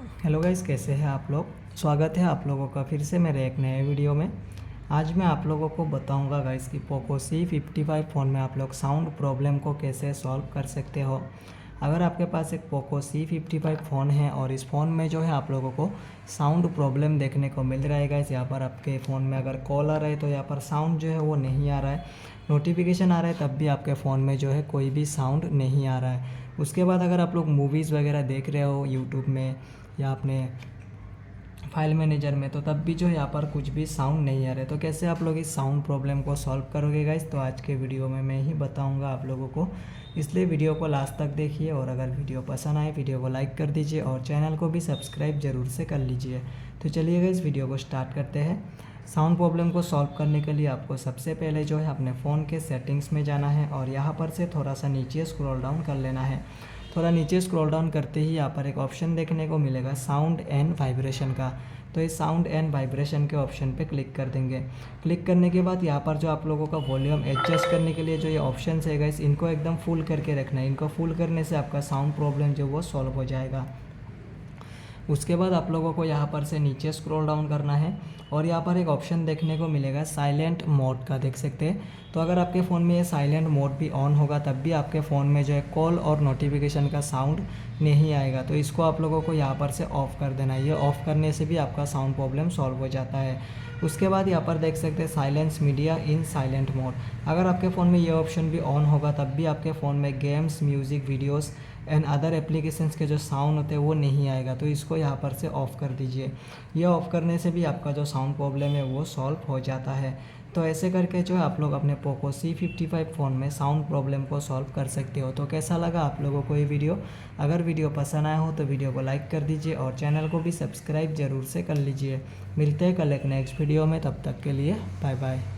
Hello guys, कैसे हैं आप लोग। स्वागत है आप लोगों का फिर से मेरे एक नए वीडियो में। आज मैं आप लोगों को बताऊंगा गाइस कि पोको C55 फ़ोन में आप लोग साउंड प्रॉब्लम को कैसे सॉल्व कर सकते हो। अगर आपके पास एक पोको C55 फ़ोन है और इस फ़ोन में जो है आप लोगों को साउंड प्रॉब्लम देखने को मिल रहा है गाइस, यहाँ पर आपके फ़ोन में अगर कॉल आ रहा है तो यहाँ पर साउंड जो है वो नहीं आ रहा है, नोटिफिकेशन आ रहा है तब भी आपके फ़ोन में जो है कोई भी साउंड नहीं आ रहा है। उसके बाद अगर आप लोग मूवीज़ वगैरह देख रहे हो यूट्यूब में या अपने फाइल मैनेजर में, तो तब भी जो यहाँ पर कुछ भी साउंड नहीं आ रहे, तो कैसे आप लोग इस साउंड प्रॉब्लम को सॉल्व करोगे गाइस, तो आज के वीडियो में मैं ही बताऊंगा आप लोगों को। इसलिए वीडियो को लास्ट तक देखिए और अगर वीडियो पसंद आए वीडियो को लाइक कर दीजिए और चैनल को भी सब्सक्राइब ज़रूर से कर लीजिए। तो चलिए गाइस वीडियो को स्टार्ट करते हैं। साउंड प्रॉब्लम को सॉल्व करने के लिए आपको सबसे पहले जो है अपने फ़ोन के सेटिंग्स में जाना है और यहाँ पर से थोड़ा सा नीचे स्क्रॉल डाउन कर लेना है। थोड़ा नीचे स्क्रॉल डाउन करते ही यहाँ पर एक ऑप्शन देखने को मिलेगा साउंड एंड वाइब्रेशन का, तो इस साउंड एंड वाइब्रेशन के ऑप्शन पे क्लिक कर देंगे। क्लिक करने के बाद यहाँ पर जो आप लोगों का वॉल्यूम एडजस्ट करने के लिए जो ये ऑप्शन है गाइस, इनको एकदम फुल करके रखना है। इनको फुल करने से आपका साउंड प्रॉब्लम जो वो सॉल्व हो जाएगा। उसके बाद आप लोगों को यहाँ पर से नीचे स्क्रॉल डाउन करना है और यहाँ पर एक ऑप्शन देखने को मिलेगा साइलेंट मोड का, देख सकते हैं। तो अगर आपके फ़ोन में ये साइलेंट मोड भी ऑन होगा तब भी आपके फ़ोन में जो है कॉल और नोटिफिकेशन का साउंड नहीं आएगा, तो इसको आप लोगों को यहाँ पर से ऑफ़ कर देना है। ये ऑफ़ करने से भी आपका साउंड प्रॉब्लम सॉल्व हो जाता है। उसके बाद यहाँ पर देख सकते हैं साइलेंस मीडिया इन साइलेंट मोड। अगर आपके फ़ोन में ये ऑप्शन भी ऑन होगा तब भी आपके फ़ोन में games, music, videos and other applications के जो साउंड होते हैं वो नहीं आएगा, तो इसको यहाँ पर से ऑफ़ कर दीजिए। ये ऑफ़ करने से भी आपका जो साउंड प्रॉब्लम है वो सॉल्व हो जाता है। तो ऐसे करके जो है आप लोग अपने पोको C55 फ़ोन में साउंड प्रॉब्लम को सॉल्व कर सकते हो। तो कैसा लगा आप लोगों को ये वीडियो। अगर वीडियो पसंद आया हो तो वीडियो को लाइक कर दीजिए और चैनल को भी सब्सक्राइब ज़रूर से कर लीजिए। मिलते हैं कल एक नेक्स्ट वीडियो में, तब तक के लिए बाय बाय।